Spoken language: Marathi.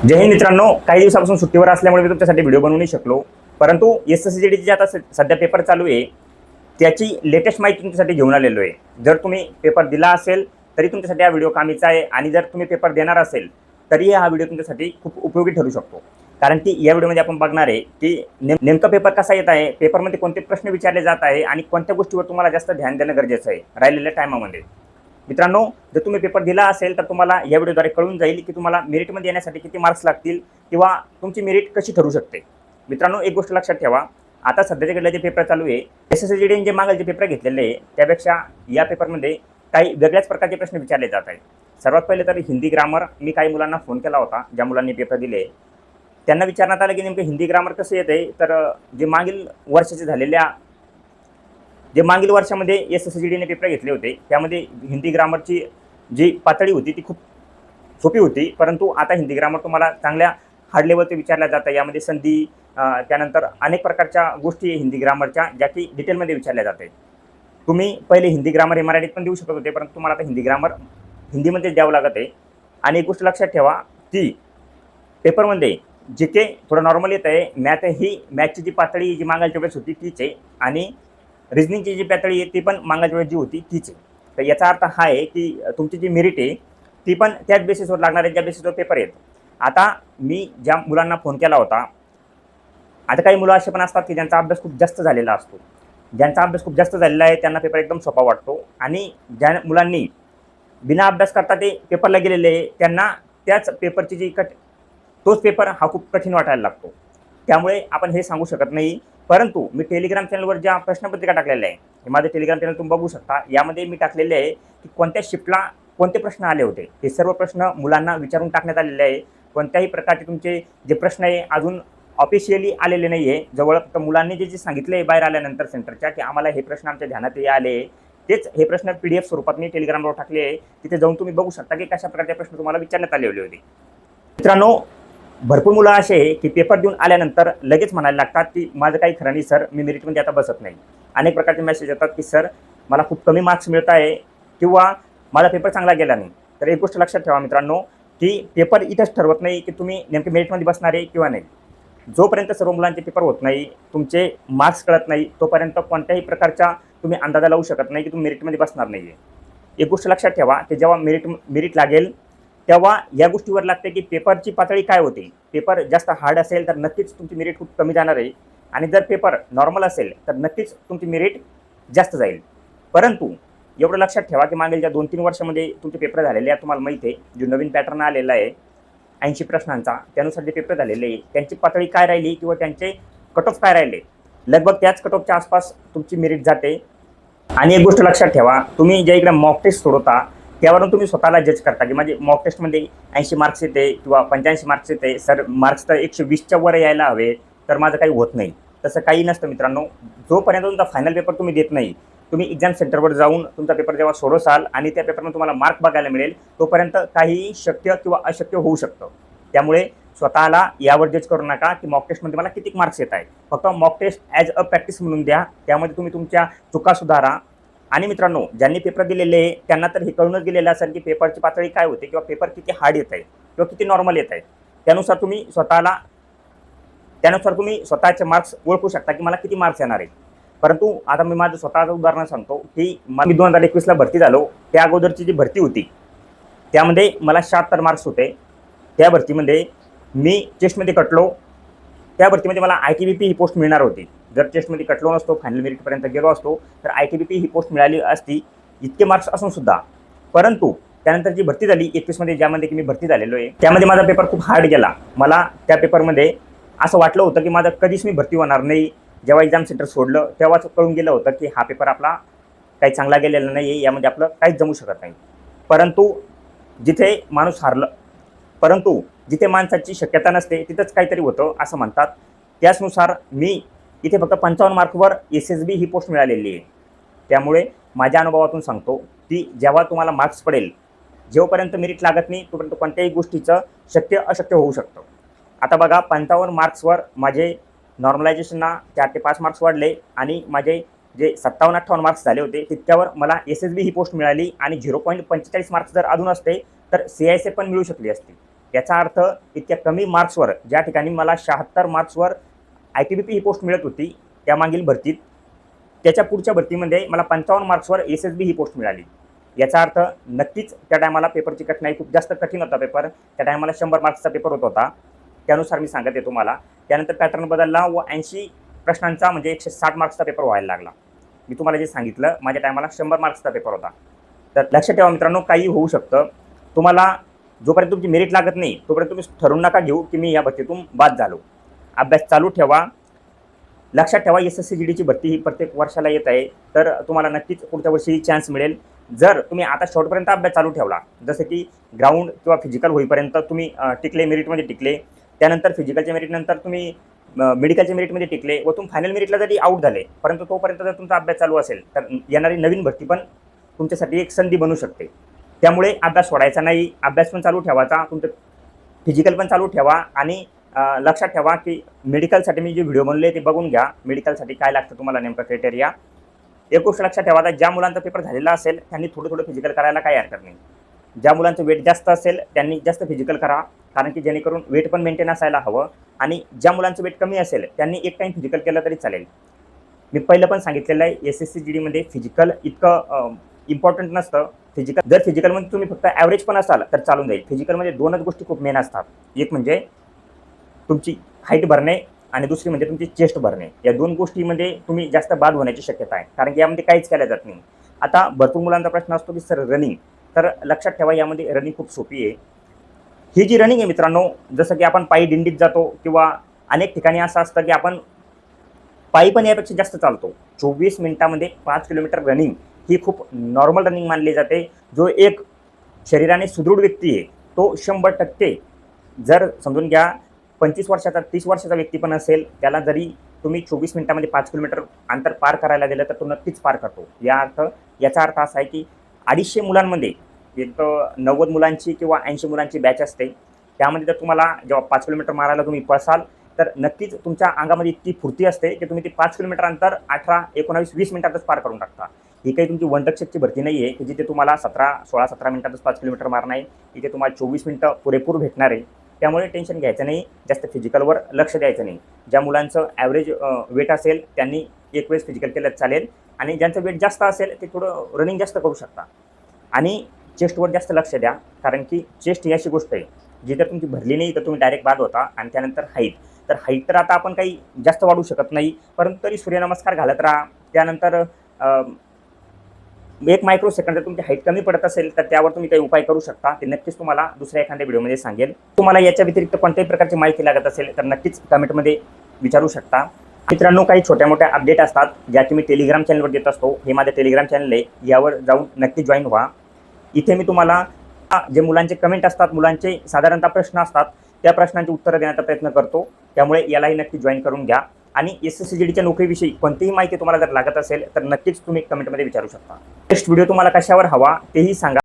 जय हिंद मित्रांनो, काही दिवसापासून सुट्टीवर असल्यामुळे मी तुमच्यासाठी व्हिडिओ बनवू नाही शकलो. परंतु एसएससीजीडीचे जे आता सध्या पेपर चालू आहे त्याची लेटेस्ट माहिती तुमच्यासाठी घेऊन आलेलो आहे. जर तुम्ही पेपर दिला असेल तरी तुमच्यासाठी हा व्हिडिओ कामीचा आहे आणि जर तुम्ही पेपर देणार असेल तरी हा व्हिडिओ तुमच्यासाठी खूप उपयोगी ठरू शकतो. कारण की या व्हिडिओमध्ये आपण बघणार आहे की नेमका पेपर कसा येत आहे, पेपरमध्ये कोणते प्रश्न विचारले जात आहे आणि कोणत्या गोष्टीवर तुम्हाला जास्त ध्यान देणं गरजेचं आहे राहिलेल्या टायमामध्ये. मित्रांनो, जर तुम्ही पेपर दिला असेल तर तुम्हाला या व्हिडिओद्वारे कळून जाईल की तुम्हाला मेरिटमध्ये येण्यासाठी किती मार्क्स लागतील किंवा तुमची मेरिट कशी ठरू शकते. मित्रांनो, एक गोष्ट लक्षात ठेवा, आता सध्याच्या घडले जे पेपर चालू आहे एसएससीजीडीने जे मागील जे पेपर घेतलेले आहे त्यापेक्षा या पेपरमध्ये काही वेगळ्याच प्रकारचे प्रश्न विचारले जात आहेत. सर्वात पहिले तर हिंदी ग्रामर. मी काही मुलांना फोन केला होता, ज्या मुलांनी पेपर दिले त्यांना विचारण्यात आलं की नेमकं हिंदी ग्रामर कसं येते. तर जे मागील वर्षामध्ये एसएससीजीडीने पेपर घेतले होते त्यामध्ये हिंदी ग्रामरची जी पातळी होती ती खूप सोपी होती. परंतु आता हिंदी ग्रामर तुम्हाला चांगल्या हार्ड लेवलचे विचारल्या जातं. यामध्ये संधी त्यानंतर अनेक प्रकारच्या गोष्टी हिंदी ग्रामरच्या ज्या की डिटेलमध्ये विचारल्या जाते. तुम्ही पहिले हिंदी ग्रामर हे मराठीत पण देऊ शकत होते, परंतु तुम्हाला आता हिंदी ग्रामर हिंदीमध्ये द्यावं लागत आहे. आणि एक गोष्ट लक्षात ठेवा की पेपरमध्ये जे के थोडं नॉर्मल येत आहे, मॅथची जी पातळी जी मागायच्या वेळेस होती तीच आहे आणि रिजनिंगची जी पातळी आहे ती पण मागायच्या वेळेस जी होती तीच आहे. तर याचा अर्थ हा आहे की तुमची जी मेरिट आहे ती पण त्याच बेसिसवर लागणार आहे ज्या बेसिसवर पेपर येत. आता मी ज्या मुलांना फोन केला होता, आता काही मुलं असे पण असतात की ज्यांचा अभ्यास खूप जास्त झालेला असतो. ज्यांचा अभ्यास खूप जास्त झालेला आहे त्यांना पेपर एकदम सोपा वाटतो आणि ज्या मुलांनी बिना अभ्यास करता ते पेपरला गेलेले आहे त्यांना त्याच पेपरची जी तोच पेपर हा खूप कठीण वाटायला लागतो. त्यामुळे आपण हे सांगू शकत नाही. परंतु मी टेलिग्राम चॅनलवर ज्या प्रश्नपत्रिका टाकलेल्या आहे, हे माझं टेलिग्राम चॅनल तुम्ही बघू शकता. यामध्ये मी टाकलेले आहे की कोणत्या शिफ्टला कोणते प्रश्न आले होते. हे सर्व प्रश्न मुलांना विचारून टाकण्यात आलेले आहे. कोणत्याही प्रकारचे तुमचे जे प्रश्न आहे अजून ऑफिशियली आलेले नाही आहे. जवळ फक्त मुलांनी जे सांगितलं आहे बाहेर आल्यानंतर सेंटरच्या की आम्हाला हे प्रश्न आमच्या ध्यानात आले, तेच हे प्रश्न PDF स्वरूपात मी टेलिग्रामवर टाकले आहे. तिथे जाऊन तुम्ही बघू शकता की कशा प्रकारचे प्रश्न तुम्हाला विचारण्यात आलेले होते. मित्रांनो, भरपूर मुलं असे आहे की पेपर देऊन आल्यानंतर लगेच म्हणायला लागतात की माझं काही खरं नाही सर, मी मेरिटमध्ये आता बसत नाही. अनेक प्रकारचे मेसेज येतात की सर मला खूप कमी मार्क्स मिळत आहे किंवा माझा पेपर चांगला गेला नाही. तर एक गोष्ट लक्षात ठेवा मित्रांनो की पेपर इथंच ठरवत नाही की तुम्ही नेमके मेरिटमध्ये बसणार आहे किंवा नाही. जोपर्यंत सर्व मुलांचे पेपर होत नाही, तुमचे मार्क्स कळत नाही, तोपर्यंत कोणत्याही प्रकारचा तुम्ही अंदाजा लावू शकत नाही की तुम्ही मेरिटमध्ये बसणार नाही आहे. एक गोष्ट लक्षात ठेवा की जेव्हा मेरिट लागेल तेव्हा या गोष्टीवर लागते की पेपरची पातळी काय होते. पेपर जास्त हार्ड असेल तर नक्कीच तुमची मेरिट खूप कमी जाणार आहे आणि जर पेपर नॉर्मल असेल तर नक्कीच तुमची मेरिट जास्त जाईल. परंतु एवढं लक्षात ठेवा की मागील ज्या 2-3 वर्षामध्ये तुमचे पेपर झालेले आहे तुम्हाला माहिती आहे, जो नवीन पॅटर्न आलेला आहे 80 प्रश्नांचा, त्यानुसार जे पेपर झालेले आहे त्यांची पातळी काय राहिली किंवा त्यांचे कट ऑफ काय राहिले, लगभग त्याच कट ऑफच्या आसपास तुमची मेरिट जाते. आणि एक गोष्ट लक्षात ठेवा, तुम्ही ज्या इकडे मॉक टेस्ट सोडवता त्यावरून तुम्ही स्वतःला जज करता की माझे मॉक टेस्टमध्ये 80 मार्क्स येते किंवा 85 मार्क्स येते, सर मार्क्स तर 120च्या वर यायला हवे, तर माझं काही होत नाही. तसं काही नसतं मित्रांनो. जोपर्यंत तुमचा फायनल पेपर तुम्ही देत नाही, तुम्ही एक्झाम सेंटरवर जाऊन तुमचा पेपर जेव्हा सोडवसाल आणि त्या पेपरमध्ये तुम्हाला मार्क बघायला मिळेल, तोपर्यंत काहीही शक्य किंवा अशक्य होऊ शकतं. त्यामुळे स्वतःला यावर जज करू नका की मॉक टेस्टमध्ये मला किती मार्क्स येत आहेत. फक्त mock test as a practice म्हणून द्या. त्यामध्ये तुम्ही तुमच्या चुका सुधारा. आणि मित्रांनो, ज्यांनी पेपर दिलेले आहे त्यांना तर हे कळूनच गेलेलं असेल की पेपरची पातळी काय होते किंवा पेपर किती हार्ड येत आहे किंवा किती नॉर्मल येत आहे. त्यानुसार तुम्ही स्वतःचे मार्क्स ओळखू शकता की मला किती मार्क्स येणार आहे. परंतु आता मी माझं स्वतःचं उदाहरण सांगतो की मी 2021ला भरती झालो. त्या अगोदरची जी भरती होती त्यामध्ये मला 76 मार्क्स होते. त्या भरतीमध्ये मी चेस्टमध्ये कटलो. त्या भरतीमध्ये मला ITBP ही पोस्ट मिळणार होती. जर चेस्टमध्ये कटलो नसतो, फायनल मेरिटपर्यंत गेलो असतो तर ITBP ही पोस्ट मिळाली असती, इतके मार्क्स असून सुद्धा. परंतु त्यानंतर जी भरती झाली 21मध्ये, ज्यामध्ये की मी भरती झालेलो आहे, त्यामध्ये माझा पेपर खूप हार्ड गेला. मला त्या पेपरमध्ये असं वाटलं होतं की माझं कधीच मी भरती होणार नाही. जेव्हा एक्झाम सेंटर सोडलं तेव्हाच कळून गेलं होतं की हा पेपर आपला काही चांगला गेलेला नाही आहे, यामध्ये आपलं काहीच जमू शकत नाही. परंतु जिथे माणूस हारलं परंतु जिथे माणसाची शक्यता नसते तिथंच काहीतरी होतं असं म्हणतात. त्याचनुसार मी इथे फक्त 55 मार्कवर SSB ही पोस्ट मिळालेली आहे. त्यामुळे माझ्या अनुभवातून सांगतो की जेव्हा तुम्हाला मार्क्स पडेल, जोपर्यंत मेरिट लागत नाही तोपर्यंत कोणत्याही गोष्टीचं शक्य अशक्य होऊ शकतं. आता बघा, 55 मार्क्सवर माझे नॉर्मलायझेशनला 4 ते 5 मार्क्स वाढले आणि माझे जे 57-58 मार्क्स झाले होते तितक्यावर मला SSB ही पोस्ट मिळाली आणि 0.45 मार्क्स जर अजून असते तर CISF पण मिळू शकली असती. याचा अर्थ इतक्या कमी मार्क्सवर, ज्या ठिकाणी मला 76 मार्क्सवर ITBP ही पोस्ट मिळत होती त्या मागील भरतीत, त्याच्या पुढच्या भरतीमध्ये मला 55 मार्क्सवर SSB ही पोस्ट मिळाली. याचा अर्थ नक्कीच त्या टायमाला पेपरची कठीणाई खूप जास्त कठीण होता पेपर. त्या टायमाला 100 मार्क्सचा पेपर होत होता. त्यानुसार मी सांगत आहे तुम्हाला. त्यानंतर पॅटर्न बदलला व 80 प्रश्नांचा म्हणजे 160 मार्क्सचा पेपर व्हायला लागला. मी तुम्हाला जे सांगितलं, माझ्या टायमाला 100 मार्क्सचा पेपर होता. तर लक्षात ठेवा मित्रांनो, काही होऊ शकतं. तुम्हाला जोपर्यंत तुमची मेरिट लागत नाही तोपर्यंत तुम्ही ठरवून नका घेऊ की मी या भरतीतून बाद झालो. अभ्यास चालू ठेवा. लक्षात ठेवा, SSCGDची भरती ही प्रत्येक वर्षाला येत आहे, तर तुम्हाला नक्कीच पुढच्या वर्षी चान्स मिळेल. जर तुम्ही आता शेवटपर्यंत अभ्यास चालू ठेवला, जसं की ग्राउंड किंवा फिजिकल होईपर्यंत तुम्ही टिकले, मेरिटमध्ये टिकले, त्यानंतर फिजिकलच्या मेरिटनंतर तुम्ही मेडिकलच्या मेरिटमध्ये टिकले व तुम्ही फायनल मेरिटला जरी आऊट झाले, परंतु तोपर्यंत जर तुमचा अभ्यास चालू असेल तर येणारी नवीन भरती पण तुमच्यासाठी एक संधी बनू शकते. त्यामुळे अभ्यास सोडायचा नाही, अभ्यास पण चालू ठेवायचा, तुमचं फिजिकल पण चालू ठेवा. आणि लक्षात ठेवा की मेडिकलसाठी मी जे व्हिडिओ बनवले ते बघून घ्या. मेडिकलसाठी काय लागतं तुम्हाला नेमकं क्रायटेरिया. एक गोष्ट लक्षात ठेवा, आता ज्या मुलांचा पेपर झालेला असेल त्यांनी थोडं फिजिकल करायला काही हरकत नाही. ज्या मुलांचं वेट जास्त असेल त्यांनी जास्त फिजिकल करा, कारण की जेणेकरून वेट पण मेंटेन असायला हवं. आणि ज्या मुलांचं वेट कमी असेल त्यांनी एक टाईम फिजिकल केलं तरी चालेल. मी पहिलं पण सांगितलेलं आहे, SSCGDमध्ये फिजिकल इतकं इम्पॉर्टंट नसतं. जर फिजिकलमध्ये तुम्ही फक्त ॲव्हरेज पण असाल तर चालून जाईल. फिजिकलमध्ये 2च गोष्टी खूप मेन असतात. एक म्हणजे तुमची हाईट भरणे आणि दुसरी म्हणजे तुमची चेस्ट भरणे. या 2 गोष्टीमध्ये तुम्ही जास्त बाद होण्याची शक्यता आहे, कारण की यामध्ये काहीच केलं जात नाही. आता भरपूर मुलांचा प्रश्न असतो की सर रनिंग, तर लक्षात ठेवा यामध्ये रनिंग खूप सोपी आहे. ही जी रनिंग आहे मित्रांनो, जसं की आपण पायी दिंडीत जातो किंवा अनेक ठिकाणी असं असतं की आपण पायी पण यापेक्षा जास्त चालतो. 24 मिनिटामध्ये 5 किलोमीटर रनिंग ही खूप नॉर्मल रनिंग मानली जाते. जो एक शरीराने सुदृढ व्यक्ती आहे तो 100% जर समजून घ्या 25 वर्षाचा 30 वर्षाचा व्यक्ती पण असेल, त्याला जरी तुम्ही 24 मिनिटामध्ये 5 किलोमीटर अंतर पार करायला दिलं तर तो नक्कीच पार करतो. याचा अर्थ असा आहे की 250 मुलांमध्ये एक 90 मुलांची किंवा 80 मुलांची बॅच असते. त्यामध्ये जर तुम्हाला जेव्हा 5 किलोमीटर मारायला तुम्ही पळसाल तर नक्कीच तुमच्या अंगामध्ये इतकी फुर्ती असते की तुम्ही ते 5 किलोमीटर अंतर 18, 19, 20 मिनिटातच पार करून टाकता. ही काही तुमची वनरक्षकची भरती नाही आहे की जिथे तुम्हाला 16-17 मिनिटातच 5 किलोमीटर मारणार आहे. इथे तुम्हाला 24 मिनिटं पुरेपूर भेटणार आहे. त्यामुळे टेन्शन घ्यायचं नाही, जास्त फिजिकलवर लक्ष द्यायचं नाही. ज्या मुलांचं ॲव्हरेज वेट असेल त्यांनी एक वेळेस फिजिकल केलं चालेल, आणि ज्यांचं वेट जास्त असेल ते थोडं रनिंग जास्त करू शकता. आणि चेस्टवर जास्त लक्ष द्या, कारण की चेस्ट ही अशी गोष्ट आहे जी जर तुमची भरली नाही तर तुम्ही डायरेक्ट बाद होता. आणि त्यानंतर हाईट, तर हाईट तर आता आपण काही जास्त वाढू शकत नाही, परंतु तरी सूर्यनमस्कार घालत राहा. त्यानंतर 1 मायक्रोसेकंड जर तुमची हाईट कमी पडत असेल तर त्यावर तुम्ही काही उपाय करू शकता. ते नक्कीच तुम्हाला दुसऱ्या एखाद्या व्हिडिओमध्ये सांगेल. तुम्हाला याच्या व्यतिरिक्त कोणत्याही प्रकारची माहिती लागत असेल तर नक्कीच कमेंटमध्ये विचारू शकता. मित्रांनो, काही छोट्या मोठ्या अपडेट असतात ज्या की मी टेलिग्राम चॅनलवर देत असतो. हे माझं टेलिग्राम चॅनल आहे, यावर जाऊन नक्की जॉईन व्हा. इथे मी तुम्हाला जे मुलांचे कमेंट असतात, मुलांचे साधारणतः प्रश्न असतात, त्या प्रश्नांची उत्तरं देण्याचा प्रयत्न करतो. त्यामुळे यालाही नक्की जॉईन करून घ्या. आणि SSCGDच्या नोकरीविषयी कोणतीही माहिती तुम्हाला जर लागत असेल तर नक्कीच तुम्ही कमेंटमध्ये विचारू शकता. नेक्स्ट व्हिडिओ तुम्हाला कशावर हवा तेही सांगा.